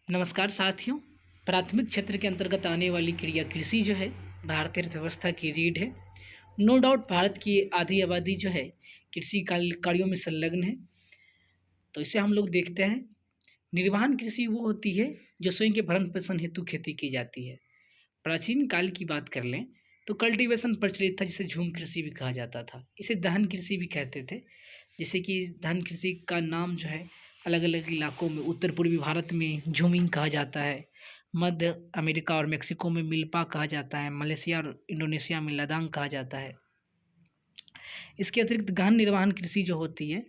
नमस्कार साथियों। प्राथमिक क्षेत्र के अंतर्गत आने वाली क्रिया कृषि जो है भारतीय अर्थव्यवस्था की रीढ़ है। नो डाउट भारत की आधी आबादी जो है कृषि कार्यों में संलग्न है। तो इसे हम लोग देखते हैं। निर्वहन कृषि वो होती है जो स्वयं के भरण पोषण हेतु खेती की जाती है। प्राचीन काल की बात कर लें तो कल्टीवेशन प्रचलित था, जिसे झूम कृषि भी कहा जाता था। इसे दहन कृषि भी कहते थे। जैसे कि दहन कृषि का नाम जो है अलग अलग इलाकों में, उत्तर पूर्वी भारत में झूमिंग कहा जाता है, मध्य अमेरिका और मेक्सिको में मिल्पा कहा जाता है, मलेशिया और इंडोनेशिया में लदांग कहा जाता है। इसके अतिरिक्त गहन निर्वहन कृषि जो होती है,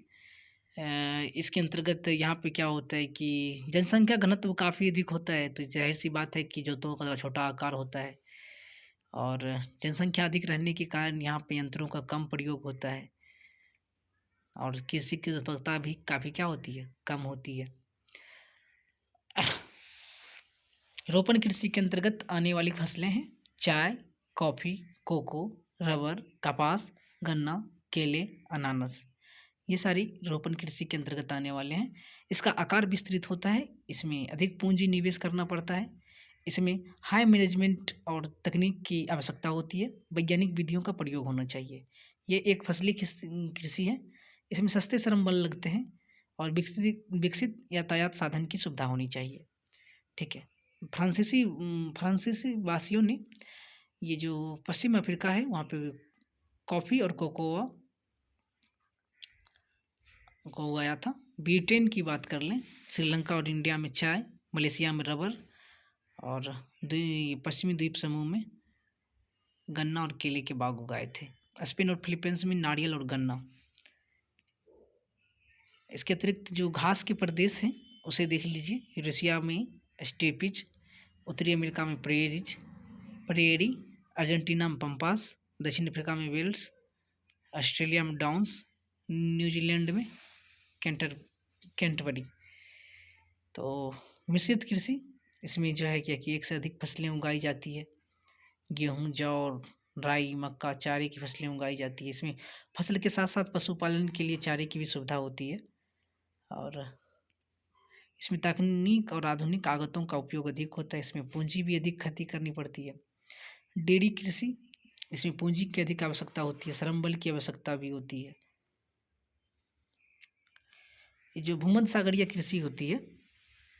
इसके अंतर्गत यहाँ पे क्या होता है कि जनसंख्या घनत्व काफ़ी अधिक होता है, तो जाहिर सी बात है कि जोतों का छोटा आकार होता है और जनसंख्या अधिक रहने के कारण यहाँ पे यंत्रों का कम प्रयोग होता है और कृषि की उत्पादकता भी काफ़ी क्या होती है, कम होती है। रोपण कृषि के अंतर्गत आने वाली फसलें हैं चाय, कॉफ़ी, कोको, रबर, कपास, गन्ना, केले, अनानास। ये सारी रोपण कृषि के अंतर्गत आने वाले हैं। इसका आकार विस्तृत होता है, इसमें अधिक पूंजी निवेश करना पड़ता है, इसमें हाई मैनेजमेंट और तकनीक की आवश्यकता होती है, वैज्ञानिक विधियों का प्रयोग होना चाहिए। ये एक फसली कृषि है। इसमें सस्ते श्रम बल लगते हैं और विकसित यातायात साधन की सुविधा होनी चाहिए। ठीक है। फ्रांसीसी वासियों ने ये जो पश्चिम अफ्रीका है वहाँ पे कॉफ़ी और कोकोआ को उगाया था। ब्रिटेन की बात कर लें, श्रीलंका और इंडिया में चाय, मलेशिया में रबर और पश्चिमी द्वीप समूह में गन्ना और केले के बाग उगाए थे। स्पेन और फिलीपींस में नारियल और गन्ना। इसके अतिरिक्त जो घास के प्रदेश हैं उसे देख लीजिए। यूरेशिया में स्टेपिज, उत्तरी अमेरिका में प्रेरी, अर्जेंटीना में पम्पास, दक्षिण अफ्रीका में वेल्स, ऑस्ट्रेलिया में डाउन्स, न्यूजीलैंड में कैंटरबरी। तो मिश्रित कृषि, इसमें जो है क्या कि एक से अधिक फसलें उगाई जाती है। गेहूँ, जौ, राई, मक्का, चारे की फसलें उगाई जाती है। इसमें फसल के साथ साथ पशुपालन के लिए चारे की भी सुविधा होती है और इसमें तकनीक और आधुनिक आगतों का उपयोग अधिक होता है। इसमें पूंजी भी अधिक खर्च करनी पड़ती है। डेयरी कृषि, इसमें पूंजी की अधिक आवश्यकता होती है, श्रम बल की आवश्यकता भी होती है। ये जो भूमध्य सागरीय कृषि होती है,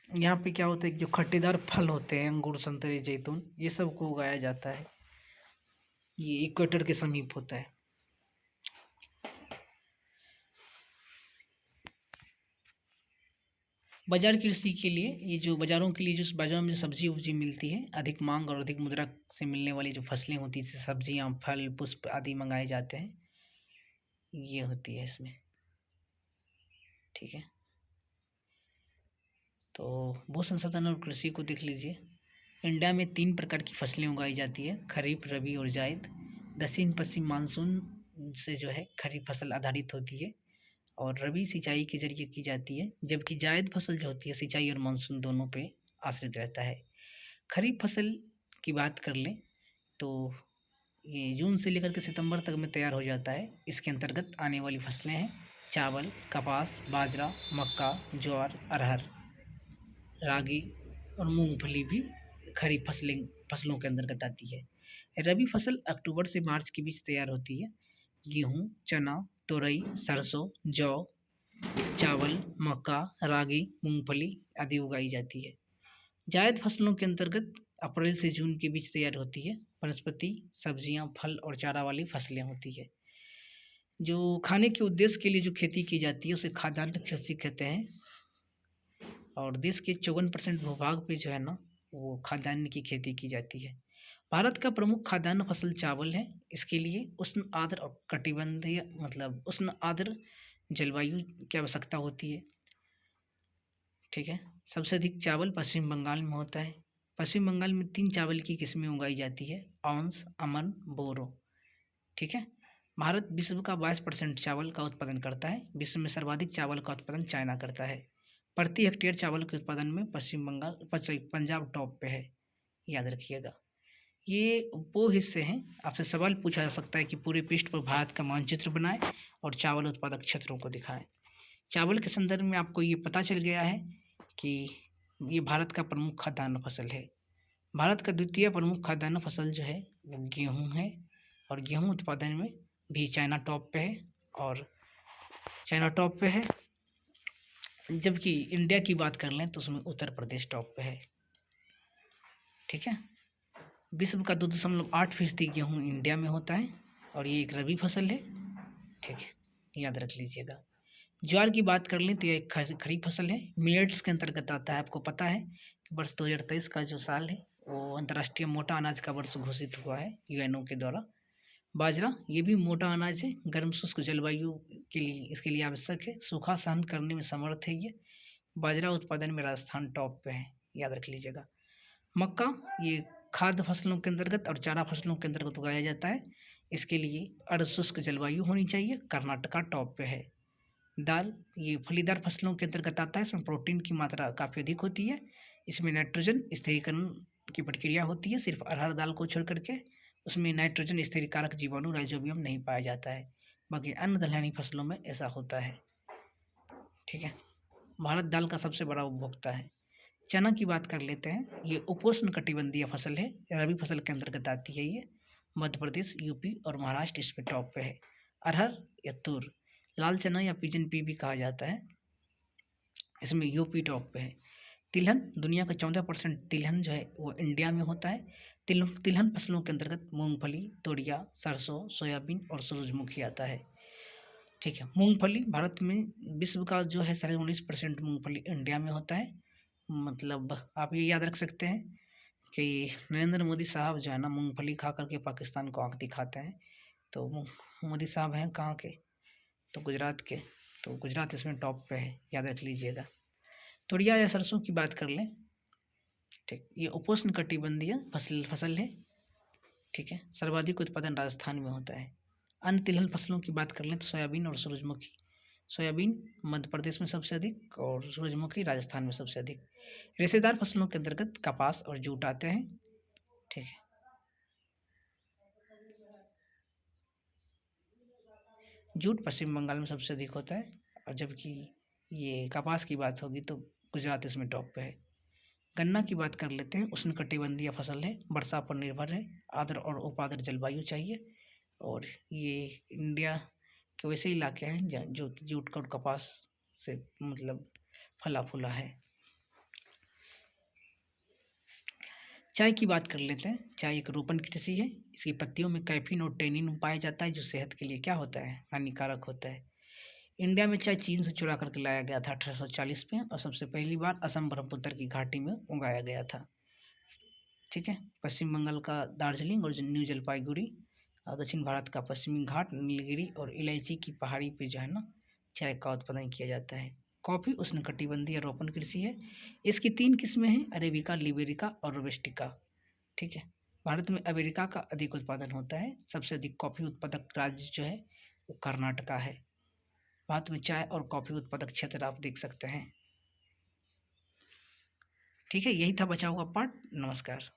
यहाँ पे क्या होता है कि जो खट्टेदार फल होते हैं, अंगूर, संतरे, जैतून, ये सब को उगाया जाता है। ये इक्वेटर के समीप होता है। बाजार कृषि के लिए, ये जो बाजारों के लिए जो बाजारों में सब्जी उब्जी मिलती है, अधिक मांग और अधिक मुद्रा से मिलने वाली जो फसलें होती है, जैसे सब्जियाँ, फल, पुष्प आदि मंगाए जाते हैं, ये होती है इसमें। ठीक है। तो भू संसाधन और कृषि को देख लीजिए। इंडिया में 3 प्रकार की फसलें उगाई जाती है, खरीफ, रबी और जायद। दक्षिण पश्चिम मानसून से जो है खरीफ फसल आधारित होती है और रबी सिंचाई के जरिए की जाती है, जबकि जायद फसल जो होती है सिंचाई और मानसून दोनों पे आश्रित रहता है। खरीफ फसल की बात कर लें तो ये जून से लेकर के सितंबर तक में तैयार हो जाता है। इसके अंतर्गत आने वाली फसलें हैं चावल, कपास, बाजरा, मक्का, ज्वार, अरहर, रागी और मूंगफली भी खरीफ फसलों के अंतर्गत आती है। रबी फसल अक्टूबर से मार्च के बीच तैयार होती है। गेहूँ, चना, तोरई, सरसों, जौ, चावल, मक्का, रागी, मूंगफली आदि उगाई जाती है। जायद फसलों के अंतर्गत अप्रैल से जून के बीच तैयार होती है। वनस्पति, सब्जियां, फल और चारा वाली फसलें होती है। जो खाने के उद्देश्य के लिए जो खेती की जाती है उसे खाद्यान्न कृषि कहते हैं और देश के 54% भूभाग पे जो है ना वो खाद्यान्न की खेती की जाती है। भारत का प्रमुख खाद्यान्न फसल चावल है। इसके लिए उष्ण आर्द्र और कटिबंधीय मतलब उष्ण आर्द्र जलवायु की आवश्यकता होती है। ठीक है। सबसे अधिक चावल पश्चिम बंगाल में होता है। पश्चिम बंगाल में 3 चावल की किस्में उगाई जाती है, औंस, अमन, बोरो। ठीक है। भारत विश्व का 22% चावल का उत्पादन करता है। विश्व में सर्वाधिक चावल का उत्पादन चाइना करता है। प्रति हेक्टेयर चावल के उत्पादन में पंजाब टॉप पे है, याद रखिएगा। ये वो हिस्से हैं। आपसे सवाल पूछा जा सकता है कि पूरे पृष्ठ पर भारत का मानचित्र बनाएं और चावल उत्पादक क्षेत्रों को दिखाएं। चावल के संदर्भ में आपको ये पता चल गया है कि ये भारत का प्रमुख खाद्यान्न फसल है। भारत का द्वितीय प्रमुख खाद्यान्न फसल जो है वो गेहूँ है, और गेहूँ उत्पादन में भी चाइना टॉप पे है, और चाइना टॉप पे है। जबकि इंडिया की बात कर लें तो उसमें उत्तर प्रदेश टॉप पे है। ठीक है, विश्व का 2.8% गेहूँ इंडिया में होता है, और ये एक रबी फसल है। ठीक है, याद रख लीजिएगा। ज्वार की बात कर लें तो ये एक खरीफ फसल है, मिलेट्स के अंतर्गत आता है। आपको पता है कि वर्ष 2023 का जो साल है वो अंतर्राष्ट्रीय मोटा अनाज का वर्ष घोषित हुआ है यूएनओ के द्वारा। बाजरा ये भी मोटा अनाज है, गर्म शुष्क जलवायु के लिए इसके लिए आवश्यक है, सूखा सहन करने में समर्थ है ये। बाजरा उत्पादन में राजस्थान टॉप पे है, याद रख लीजिएगा। मक्का ये खाद्य फसलों के अंतर्गत और चारा फसलों के अंतर्गत उगाया जाता है। इसके लिए अर्ध शुष्क जलवायु होनी चाहिए, कर्नाटका टॉप पे है। दाल ये फलीदार फसलों के अंतर्गत आता है, इसमें प्रोटीन की मात्रा काफ़ी अधिक होती है, इसमें नाइट्रोजन स्थिरीकरण की प्रक्रिया होती है। सिर्फ अरहर दाल को छोड़ करके उसमें नाइट्रोजन स्थिरीकारक जीवाणु राइजोबियम नहीं पाया जाता है, बाकी अन्य दलहनी फसलों में ऐसा होता है। ठीक है, भारत दाल का सबसे बड़ा उपभोक्ता है। चना की बात कर लेते हैं, ये उपोष्ण कटिबंधीय फसल है, रबी फसल के अंतर्गत आती है ये। मध्य प्रदेश, यूपी और महाराष्ट्र इसमें टॉप पे है। अरहर या तूर, लाल चना या पिजन पी भी कहा जाता है, इसमें यूपी टॉप पे है। तिलहन, दुनिया का 14% तिलहन जो है वो इंडिया में होता है। तिलहन फसलों के अंतर्गत मूंगफली, तोरिया, सरसों, सोयाबीन और सूरजमुखी आता है। ठीक है, मूंगफली भारत में विश्व का जो है 19.5% मूंगफली इंडिया में होता है। मतलब आप ये याद रख सकते हैं कि नरेंद्र मोदी साहब जो है ना मूंगफली खा करके पाकिस्तान को आंख दिखाते हैं। तो मोदी साहब हैं कहाँ के, तो गुजरात के, तो गुजरात इसमें टॉप पे है, याद रख लीजिएगा। तोरिया या सरसों की बात कर लें, ठीक, ये उपोष्ण कटिबंधीय फसल है। ठीक है, सर्वाधिक उत्पादन राजस्थान में होता है। अन्य तिलहन फसलों की बात कर लें तो सोयाबीन और सूरजमुखी। सोयाबीन मध्य प्रदेश में सबसे अधिक और सूरजमुखी राजस्थान में सबसे अधिक। रेशेदार फसलों के अंतर्गत कपास और जूट आते हैं। ठीक है, जूट पश्चिम बंगाल में सबसे अधिक होता है, और जबकि ये कपास की बात होगी तो गुजरात इसमें टॉप पे है। गन्ना की बात कर लेते हैं, उष्णकटिबंधीय फसल है, वर्षा पर निर्भर है, आर्द्र और उपाद्र जलवायु चाहिए, और ये इंडिया के वैसे इलाके हैं जो जूट और कपास से मतलब फला फूला है। चाय की बात कर लेते हैं। चाय एक रोपण कृषि है, इसकी पत्तियों में कैफीन और टेनिन पाया जाता है जो सेहत के लिए क्या होता है, हानिकारक होता है। इंडिया में चाय चीन से चुरा करके लाया गया था 1840 में, और सबसे पहली बार असम ब्रह्मपुत्र की घाटी में उगाया गया था। ठीक है, पश्चिम बंगाल का दार्जिलिंग और न्यू जलपाईगुड़ी, और दक्षिण भारत का पश्चिमी घाट, नीलगिरी और इलायची की पहाड़ी पे जो है ना चाय का उत्पादन किया जाता है। कॉफ़ी उष्णकटिबंधीय रोपण कृषि है, इसकी 3 किस्में हैं, अरेबिका, लिबेरिका और रोबस्टिका। ठीक है, भारत में अमेरिका का अधिक उत्पादन होता है, सबसे अधिक कॉफ़ी उत्पादक राज्य जो है वो कर्नाटका है। भारत में चाय और कॉफ़ी उत्पादक क्षेत्र आप देख सकते हैं। ठीक है, यही था बचा हुआ पार्ट। नमस्कार।